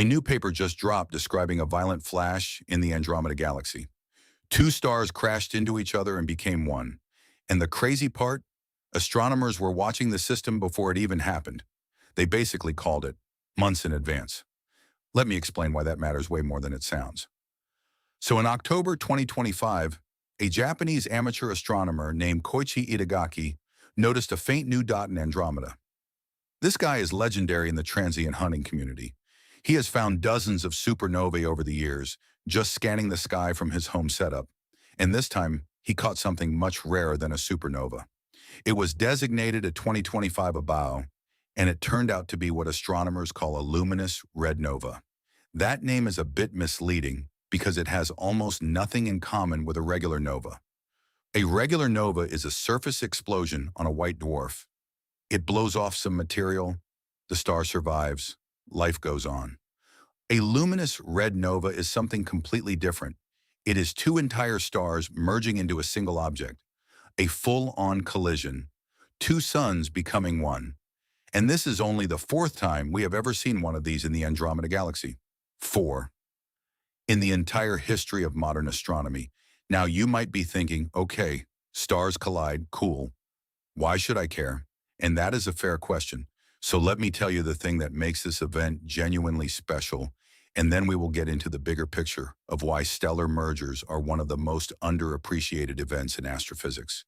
A new paper just dropped describing a violent flash in the Andromeda galaxy. Two stars crashed into each other and became one. And the crazy part? Astronomers were watching the system before it even happened. They basically called it months in advance. Let me explain why that matters way more than it sounds. So in October 2025, a Japanese amateur astronomer named Koichi Itagaki noticed a faint new dot in Andromeda. This guy is legendary in the transient hunting community. He has found dozens of supernovae over the years, just scanning the sky from his home setup. And this time, he caught something much rarer than a supernova. It was designated a 2025 ABAO, and it turned out to be what astronomers call a luminous red nova. That name is a bit misleading because it has almost nothing in common with a regular nova. A regular nova is a surface explosion on a white dwarf. It blows off some material, the star survives, life goes on. A luminous red nova is something completely different. It is two entire stars merging into a single object, a full-on collision, two suns becoming one. And this is only the fourth time we have ever seen one of these in the Andromeda galaxy. 4. In the entire history of modern astronomy. Now you might be thinking, okay, stars collide, cool. Why should I care? And that is a fair question. So let me tell you the thing that makes this event genuinely special, and then we will get into the bigger picture of why stellar mergers are one of the most underappreciated events in astrophysics.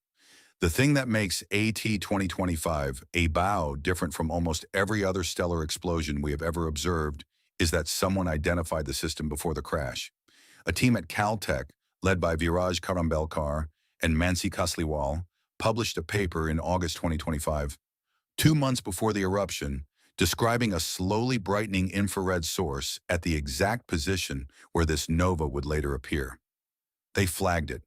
The thing that makes AT 2025, ABAO, different from almost every other stellar explosion we have ever observed is that someone identified the system before the crash. A team at Caltech, led by Viraj Karambelkar and Mansi Kasliwal, published a paper in August 2025, 2 months before the eruption, describing a slowly brightening infrared source at the exact position where this nova would later appear. They flagged it.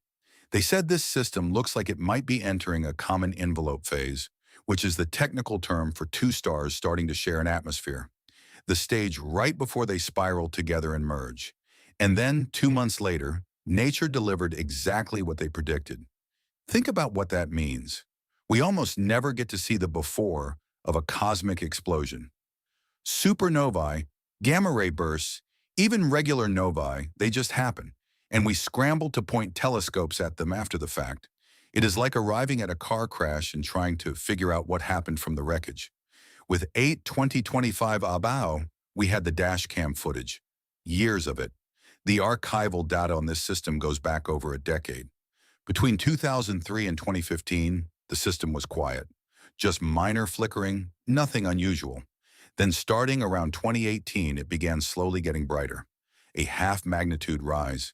They said this system looks like it might be entering a common envelope phase, which is the technical term for two stars starting to share an atmosphere, the stage right before they spiral together and merge. And then, 2 months later, nature delivered exactly what they predicted. Think about what that means. We almost never get to see the before of a cosmic explosion. Supernovae, gamma-ray bursts, even regular novae, they just happen, and we scramble to point telescopes at them after the fact. It is like arriving at a car crash and trying to figure out what happened from the wreckage. With 8/2025 ABAO, we had the dash cam footage. Years of it. The archival data on this system goes back over a decade. Between 2003 and 2015, the system was quiet. Just minor flickering, nothing unusual. Then starting around 2018, it began slowly getting brighter. A half-magnitude rise.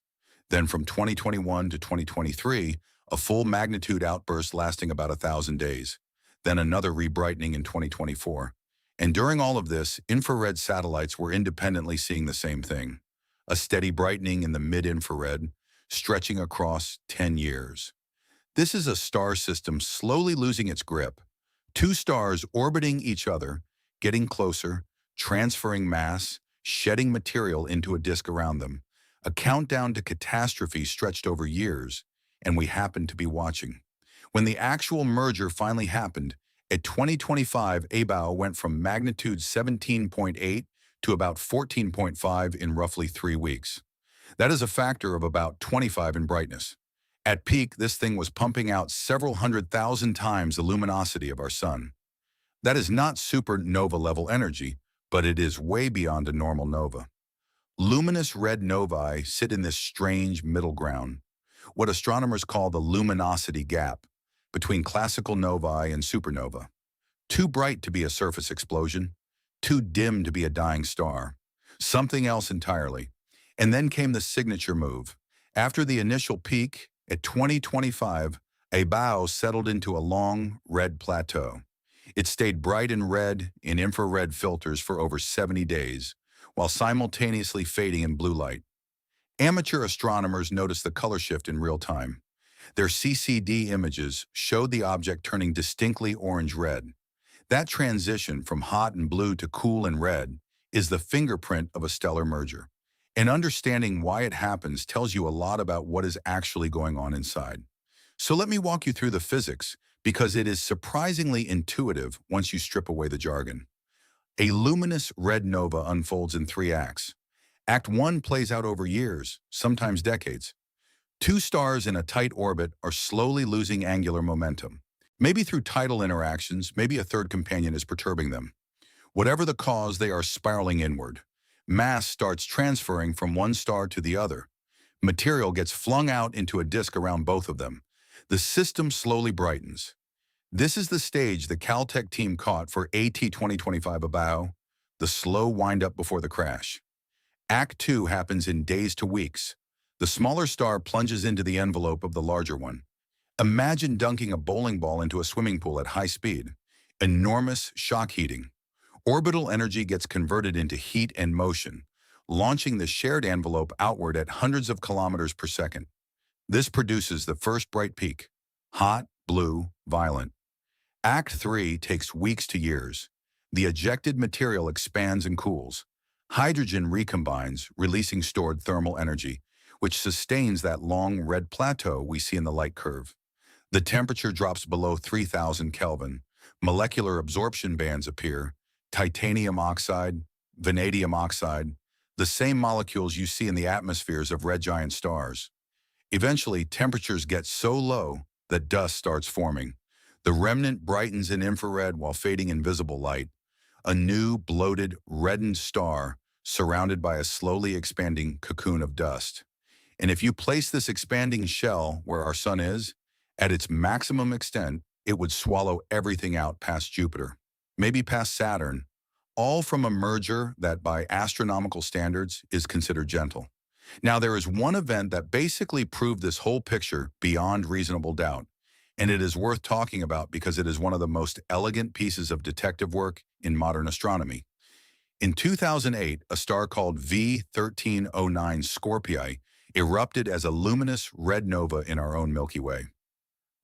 Then from 2021 to 2023, a full magnitude outburst lasting about 1,000 days. Then another rebrightening in 2024. And during all of this, infrared satellites were independently seeing the same thing. A steady brightening in the mid-infrared, stretching across 10 years. This is a star system slowly losing its grip. Two stars orbiting each other, getting closer, transferring mass, shedding material into a disk around them. A countdown to catastrophe stretched over years, and we happened to be watching. When the actual merger finally happened, at 2025, ABAO went from magnitude 17.8 to about 14.5 in roughly 3 weeks. That is a factor of about 25 in brightness. At peak, this thing was pumping out several 100,000 times the luminosity of our sun. That is not supernova-level energy, but it is way beyond a normal nova. Luminous red novae sit in this strange middle ground, what astronomers call the luminosity gap, between classical novae and supernova. Too bright to be a surface explosion, too dim to be a dying star. Something else entirely. And then came the signature move. After the initial peak, at 2025, ABAO settled into a long, red plateau. It stayed bright and red in infrared filters for over 70 days, while simultaneously fading in blue light. Amateur astronomers noticed the color shift in real time. Their CCD images showed the object turning distinctly orange-red. That transition from hot and blue to cool and red is the fingerprint of a stellar merger. And understanding why it happens tells you a lot about what is actually going on inside. So let me walk you through the physics, because it is surprisingly intuitive once you strip away the jargon. A luminous red nova unfolds in 3 acts. Act 1 plays out over years, sometimes decades. Two stars in a tight orbit are slowly losing angular momentum. Maybe through tidal interactions, maybe a third companion is perturbing them. Whatever the cause, they are spiraling inward. Mass starts transferring from one star to the other. Material gets flung out into a disk around both of them. The system slowly brightens. This is the stage the Caltech team caught for AT 2025 ABAO, the slow wind-up before the crash. Act 2 happens in days to weeks. The smaller star plunges into the envelope of the larger one. Imagine dunking a bowling ball into a swimming pool at high speed. Enormous shock heating. Orbital energy gets converted into heat and motion, launching the shared envelope outward at hundreds of kilometers per second. This produces the first bright peak. Hot, blue, violent. Act 3 takes weeks to years. The ejected material expands and cools. Hydrogen recombines, releasing stored thermal energy, which sustains that long red plateau we see in the light curve. The temperature drops below 3,000 Kelvin. Molecular absorption bands appear. Titanium oxide, vanadium oxide, the same molecules you see in the atmospheres of red giant stars. Eventually, temperatures get so low that dust starts forming. The remnant brightens in infrared while fading in visible light. A new, bloated, reddened star surrounded by a slowly expanding cocoon of dust. And if you place this expanding shell where our sun is, at its maximum extent, it would swallow everything out past Jupiter, maybe past Saturn, all from a merger that by astronomical standards is considered gentle. Now, there is one event that basically proved this whole picture beyond reasonable doubt, and it is worth talking about because it is one of the most elegant pieces of detective work in modern astronomy. In 2008, a star called V1309 Scorpii erupted as a luminous red nova in our own Milky Way.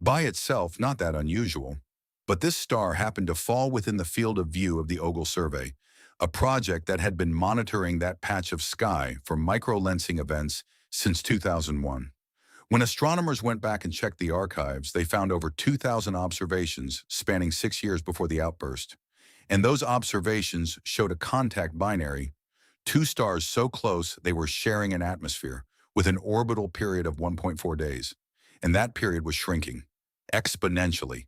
By itself, not that unusual, but this star happened to fall within the field of view of the Ogle survey, a project that had been monitoring that patch of sky for microlensing events since 2001. When astronomers went back and checked the archives, they found over 2,000 observations spanning 6 years before the outburst. And those observations showed a contact binary, two stars so close they were sharing an atmosphere, with an orbital period of 1.4 days. And that period was shrinking, exponentially.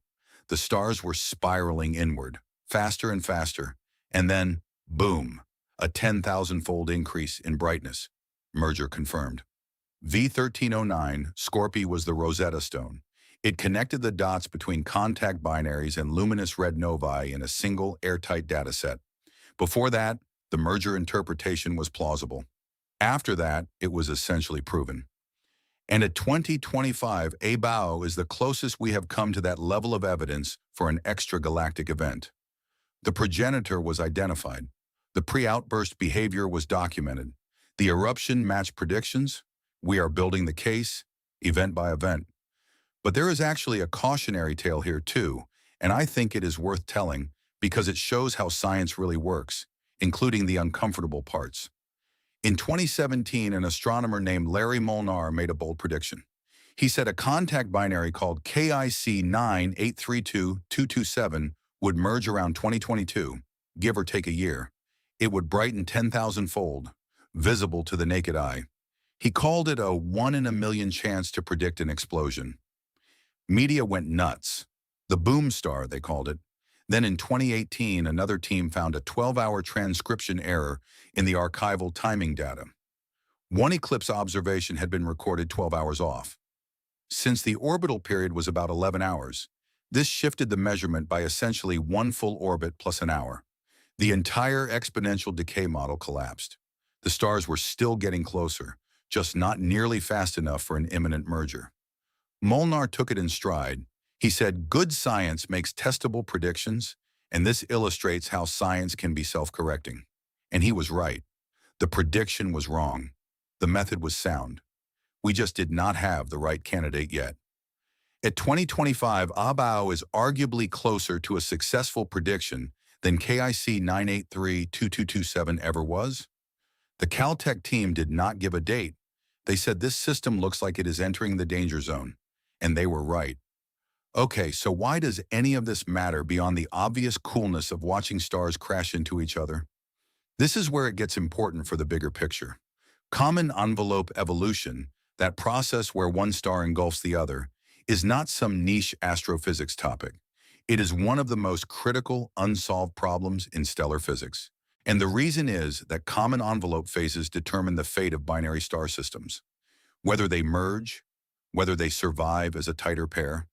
The stars were spiraling inward, faster and faster, and then, boom, a 10,000-fold increase in brightness. Merger confirmed. V1309, Scorpii, was the Rosetta Stone. It connected the dots between contact binaries and luminous red novae in a single airtight dataset. Before that, the merger interpretation was plausible. After that, it was essentially proven. And at 2025, ABAO is the closest we have come to that level of evidence for an extragalactic event. The progenitor was identified. The pre-outburst behavior was documented. The eruption matched predictions. We are building the case, event by event. But there is actually a cautionary tale here too, and I think it is worth telling because it shows how science really works, including the uncomfortable parts. In 2017, an astronomer named Larry Molnar made a bold prediction. He said a contact binary called KIC 9832227 would merge around 2022, give or take a year. It would brighten 10,000-fold, visible to the naked eye. He called it a 1 in a million chance to predict an explosion. Media went nuts. The boom star, they called it. Then in 2018, another team found a 12-hour transcription error in the archival timing data. One eclipse observation had been recorded 12 hours off. Since the orbital period was about 11 hours, this shifted the measurement by essentially one full orbit plus an hour. The entire exponential decay model collapsed. The stars were still getting closer, just not nearly fast enough for an imminent merger. Molnar took it in stride. He said, "Good science makes testable predictions, and this illustrates how science can be self-correcting." And he was right. The prediction was wrong. The method was sound. We just did not have the right candidate yet. At 2025, ABAO is arguably closer to a successful prediction than KIC 9832227 ever was. The Caltech team did not give a date. They said this system looks like it is entering the danger zone, and they were right. Okay, so why does any of this matter beyond the obvious coolness of watching stars crash into each other? This is where it gets important for the bigger picture. Common envelope evolution, that process where one star engulfs the other, is not some niche astrophysics topic. It is one of the most critical unsolved problems in stellar physics. And the reason is that common envelope phases determine the fate of binary star systems. Whether they merge, whether they survive as a tighter pair,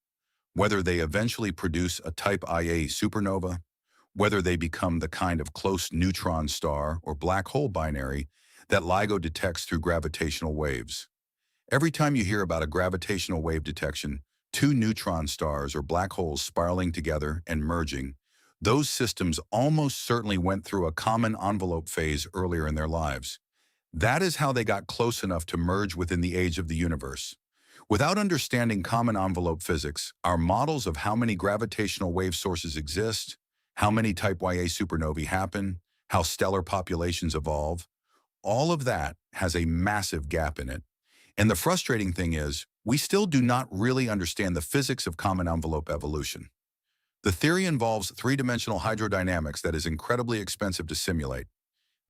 whether they eventually produce a type Ia supernova, whether they become the kind of close neutron star or black hole binary that LIGO detects through gravitational waves. Every time you hear about a gravitational wave detection, two neutron stars or black holes spiraling together and merging, those systems almost certainly went through a common envelope phase earlier in their lives. That is how they got close enough to merge within the age of the universe. Without understanding common envelope physics, our models of how many gravitational wave sources exist, how many type Ia supernovae happen, how stellar populations evolve, all of that has a massive gap in it. And the frustrating thing is, we still do not really understand the physics of common envelope evolution. The theory involves three-dimensional hydrodynamics that is incredibly expensive to simulate.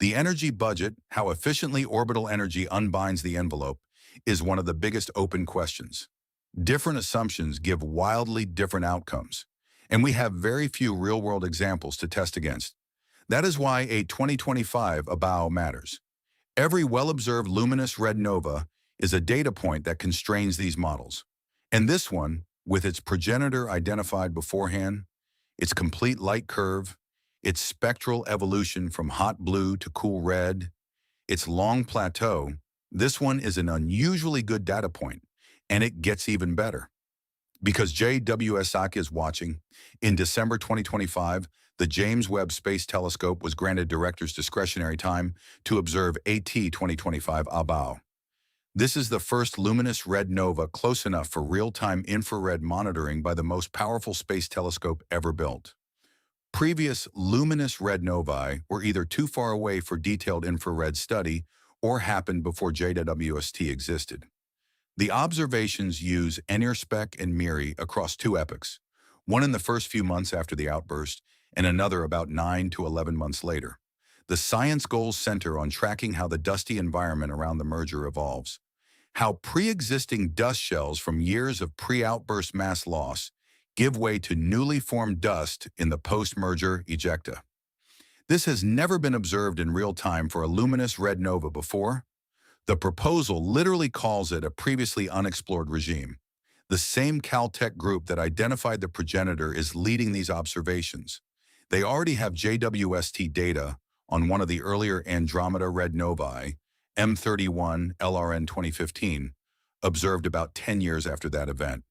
The energy budget, how efficiently orbital energy unbinds the envelope, is one of the biggest open questions. Different assumptions give wildly different outcomes, and we have very few real-world examples to test against. That is why a 2025 ABAO matters. Every well-observed luminous red nova is a data point that constrains these models. And this one, with its progenitor identified beforehand, its complete light curve, its spectral evolution from hot blue to cool red, its long plateau, this one is an unusually good data point, and it gets even better. Because JWST is watching, in December 2025, the James Webb Space Telescope was granted director's discretionary time to observe AT 2025 ABAO. This is the first luminous red nova close enough for real-time infrared monitoring by the most powerful space telescope ever built. Previous luminous red novae were either too far away for detailed infrared study or happened before JWST existed. The observations use NIRSPEC and MIRI across two epochs, one in the first few months after the outburst and another about 9 to 11 months later. The science goals center on tracking how the dusty environment around the merger evolves, how pre-existing dust shells from years of pre-outburst mass loss give way to newly formed dust in the post-merger ejecta. This has never been observed in real time for a luminous red nova before. The proposal literally calls it a previously unexplored regime. The same Caltech group that identified the progenitor is leading these observations. They already have JWST data on one of the earlier Andromeda red novae, M31 LRN 2015, observed about 10 years after that event.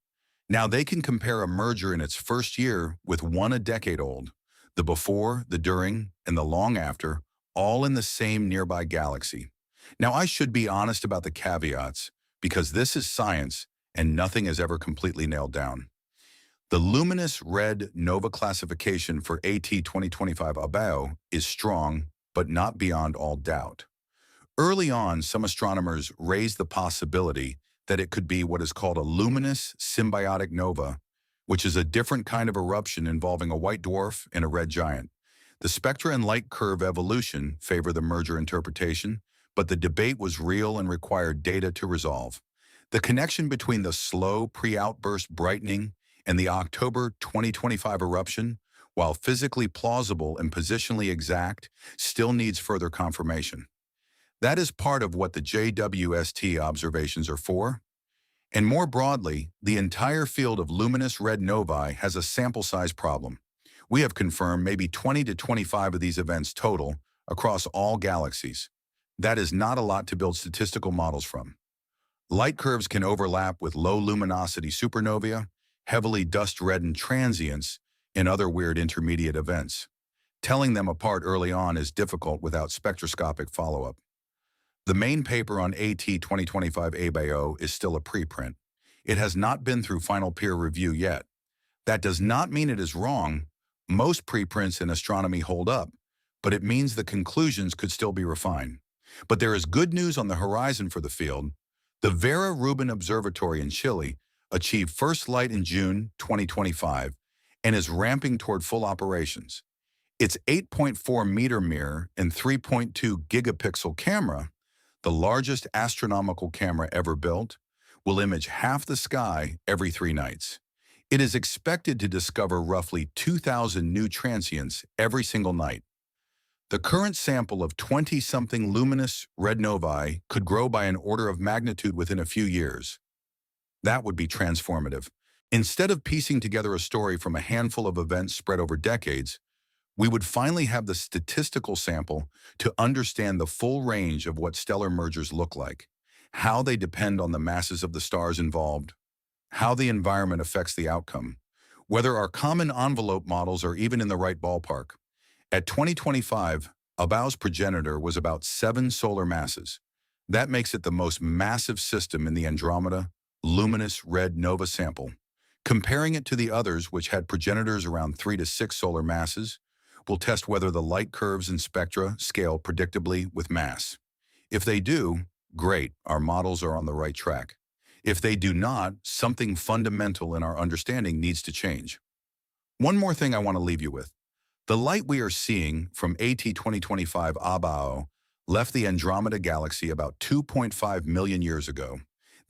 Now they can compare a merger in its first year with one a decade old, the before, the during, and the long after, all in the same nearby galaxy. Now I should be honest about the caveats, because this is science and nothing is ever completely nailed down. The luminous red nova classification for AT 2025 ABAO is strong, but not beyond all doubt. Early on, some astronomers raised the possibility that it could be what is called a luminous symbiotic nova, which is a different kind of eruption involving a white dwarf and a red giant. The spectra and light curve evolution favor the merger interpretation, but the debate was real and required data to resolve. The connection between the slow pre-outburst brightening and the October 2025 eruption, while physically plausible and positionally exact, still needs further confirmation. That is part of what the JWST observations are for. And more broadly, the entire field of luminous red novae has a sample size problem. We have confirmed maybe 20 to 25 of these events total across all galaxies. That is not a lot to build statistical models from. Light curves can overlap with low luminosity supernovae, heavily dust-reddened transients, and other weird intermediate events. Telling them apart early on is difficult without spectroscopic follow-up. The main paper on AT 2025 ABAO is still a preprint. It has not been through final peer review yet. That does not mean it is wrong. Most preprints in astronomy hold up, but it means the conclusions could still be refined. But there is good news on the horizon for the field. The Vera Rubin Observatory in Chile achieved first light in June 2025 and is ramping toward full operations. Its 8.4-meter mirror and 3.2 gigapixel camera, the largest astronomical camera ever built, will image half the sky every 3 nights. It is expected to discover roughly 2,000 new transients every single night. The current sample of 20-something luminous red novae could grow by an order of magnitude within a few years. That would be transformative. Instead of piecing together a story from a handful of events spread over decades, we would finally have the statistical sample to understand the full range of what stellar mergers look like, how they depend on the masses of the stars involved, how the environment affects the outcome, whether our common envelope models are even in the right ballpark. At 2025, Abau's progenitor was about 7 solar masses. That makes it the most massive system in the Andromeda luminous red nova sample. Comparing it to the others, which had progenitors around 3 to 6 solar masses, will test whether the light curves and spectra scale predictably with mass. If they do, great, our models are on the right track. If they do not, something fundamental in our understanding needs to change. One more thing I want to leave you with. The light we are seeing from AT 2025 Abao left the Andromeda galaxy about 2.5 million years ago.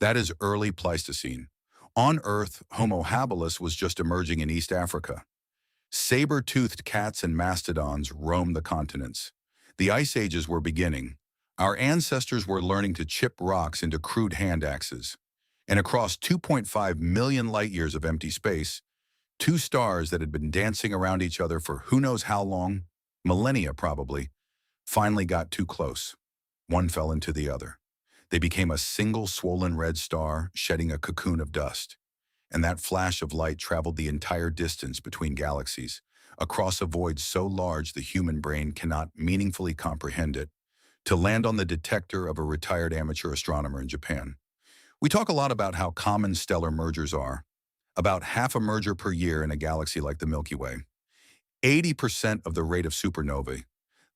That is early Pleistocene. On Earth, Homo habilis was just emerging in East Africa. Saber-toothed cats and mastodons roamed the continents. The ice ages were beginning. Our ancestors were learning to chip rocks into crude hand axes. And across 2.5 million light-years of empty space, 2 stars that had been dancing around each other for who knows how long, millennia probably, finally got too close. One fell into the other. They became a single swollen red star shedding a cocoon of dust. And that flash of light traveled the entire distance between galaxies, across a void so large the human brain cannot meaningfully comprehend it, to land on the detector of a retired amateur astronomer in Japan. We talk a lot about how common stellar mergers are, about half a merger per year in a galaxy like the Milky Way. 80% of the rate of supernovae.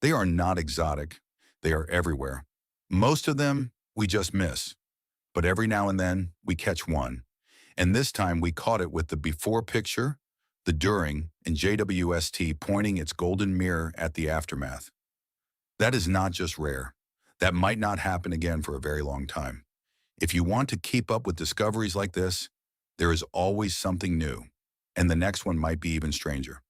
They are not exotic. They are everywhere. Most of them we just miss. But every now and then we catch one. And this time we caught it with the before picture, the during, and JWST pointing its golden mirror at the aftermath. That is not just rare. That might not happen again for a very long time. If you want to keep up with discoveries like this, there is always something new, and the next one might be even stranger.